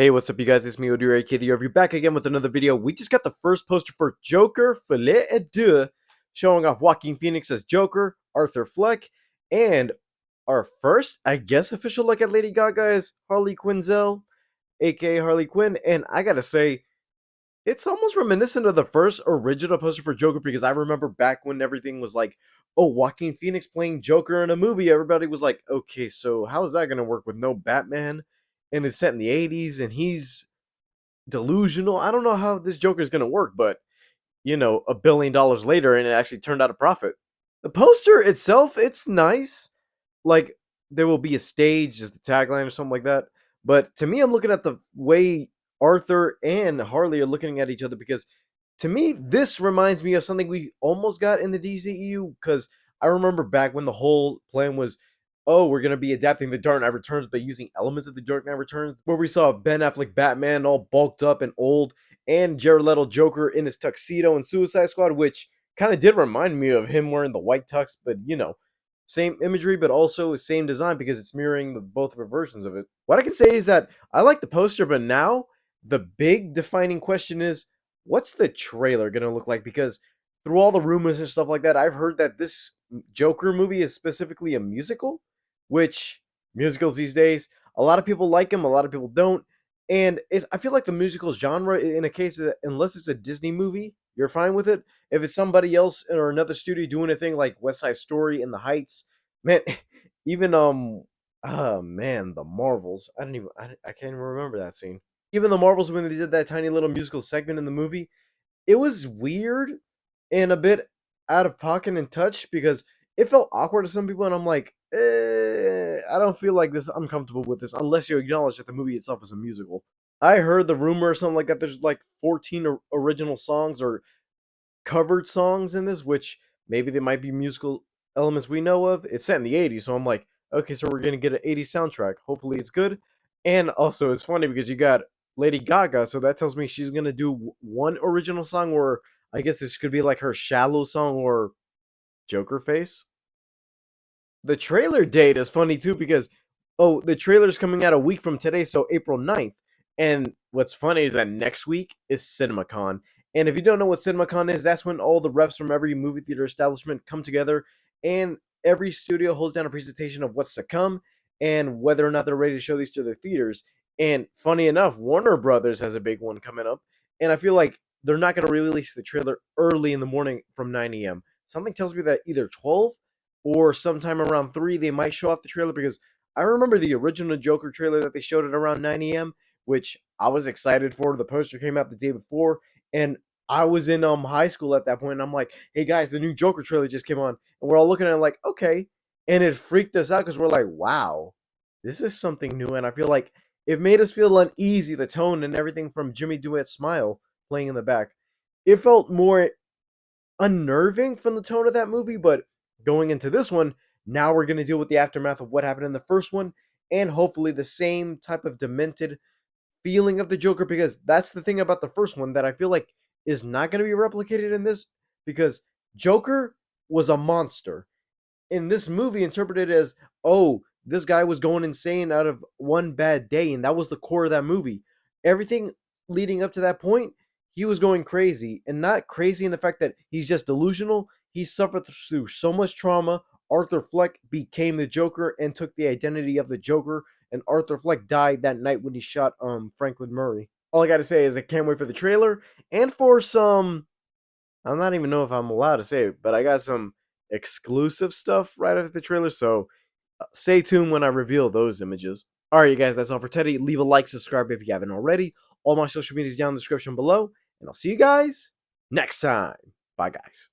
Hey, what's up, you guys? It's me, ODRAKD. Review back again with another video. We just got the first poster for Joker, Folie et Deux, showing off Joaquin Phoenix as Joker, Arthur Fleck, and our first, I guess, official look at Lady Gaga as Harley Quinzel, aka Harley Quinn. And I gotta say, it's almost reminiscent of the first original poster for Joker because I remember back when everything was like, oh, Joaquin Phoenix playing Joker in a movie. Everybody was like, okay, so how is that going to work with no Batman? And it's set in the 80s and he's delusional. I don't know how this Joker is going to work, but $1 billion later and it actually turned out a profit. The poster itself, it's nice. Like, there will be a stage, just the tagline or something like that. But to me, I'm looking at the way Arthur and Harley are looking at each other because to me, this reminds me of something we almost got in the DCEU. Because I remember back when the whole plan was, oh, we're going to be adapting the Dark Knight Returns, but using elements of the Dark Knight Returns, where we saw Ben Affleck Batman all bulked up and old, and Jared Leto Joker in his tuxedo in Suicide Squad, which kind of did remind me of him wearing the white tux, but same imagery, but also same design because it's mirroring both versions of it. What I can say is that I like the poster, but now the big defining question is, what's the trailer going to look like? Because through all the rumors and stuff like that, I've heard that this Joker movie is specifically a musical, which musicals these days, a lot of people like them, a lot of people don't. And I feel like the musical genre, in a case that, unless it's a Disney movie, you're fine with it. If it's somebody else or another studio doing a thing like West Side Story in the Heights, man, even oh man, the Marvels. I can't even remember that scene. Even the Marvels, when they did that tiny little musical segment in the movie, it was weird and a bit out of pocket and touch because it felt awkward to some people, and I'm like, I don't feel like this. I'm comfortable with this unless you acknowledge that the movie itself is a musical. I heard the rumor or something like that. There's like 14 original songs or covered songs in this, which maybe they might be musical elements we know of. It's set in the 80s, so I'm like, okay, so we're gonna get an 80s soundtrack. Hopefully, it's good. And also, it's funny because you got Lady Gaga, so that tells me she's gonna do one original song, or I guess this could be like her "Shallow" song or Joker Face. The trailer date is funny too because the trailer's coming out a week from today, so April 9th. And what's funny is that next week is CinemaCon. And if you don't know what CinemaCon is, that's when all the reps from every movie theater establishment come together and every studio holds down a presentation of what's to come and whether or not they're ready to show these to their theaters. And funny enough, Warner Brothers has a big one coming up. And I feel like they're not going to release the trailer early in the morning from 9 a.m. Something tells me that either 12 or sometime around 3 they might show off the trailer because I remember the original Joker trailer that they showed at around 9 a.m., which I was excited for. The poster came out the day before, and I was in high school at that point, and I'm like, hey guys, the new Joker trailer just came on, and we're all looking at it like, okay. And it freaked us out because we're like, wow, this is something new, and I feel like it made us feel uneasy, the tone and everything from Jimmy Duet's Smile playing in the back. It felt more unnerving from the tone of that movie, but going into this one, now we're going to deal with the aftermath of what happened in the first one and hopefully the same type of demented feeling of the Joker because that's the thing about the first one that I feel like is not going to be replicated in this because Joker was a monster. In this movie interpreted as, oh, this guy was going insane out of one bad day, and that was the core of that movie. Everything leading up to that point, he was going crazy, and not crazy in the fact that he's just delusional. He suffered through so much trauma. Arthur Fleck became the Joker and took the identity of the Joker, and Arthur Fleck died that night when he shot Franklin Murray. All I gotta say is I can't wait for the trailer and for some. I'm not even know if I'm allowed to say it, but I got some exclusive stuff right after the trailer, so stay tuned when I reveal those images. Alright, you guys, that's all for today. Leave a like, subscribe if you haven't already. All my social media is down in the description below, and I'll see you guys next time. Bye, guys.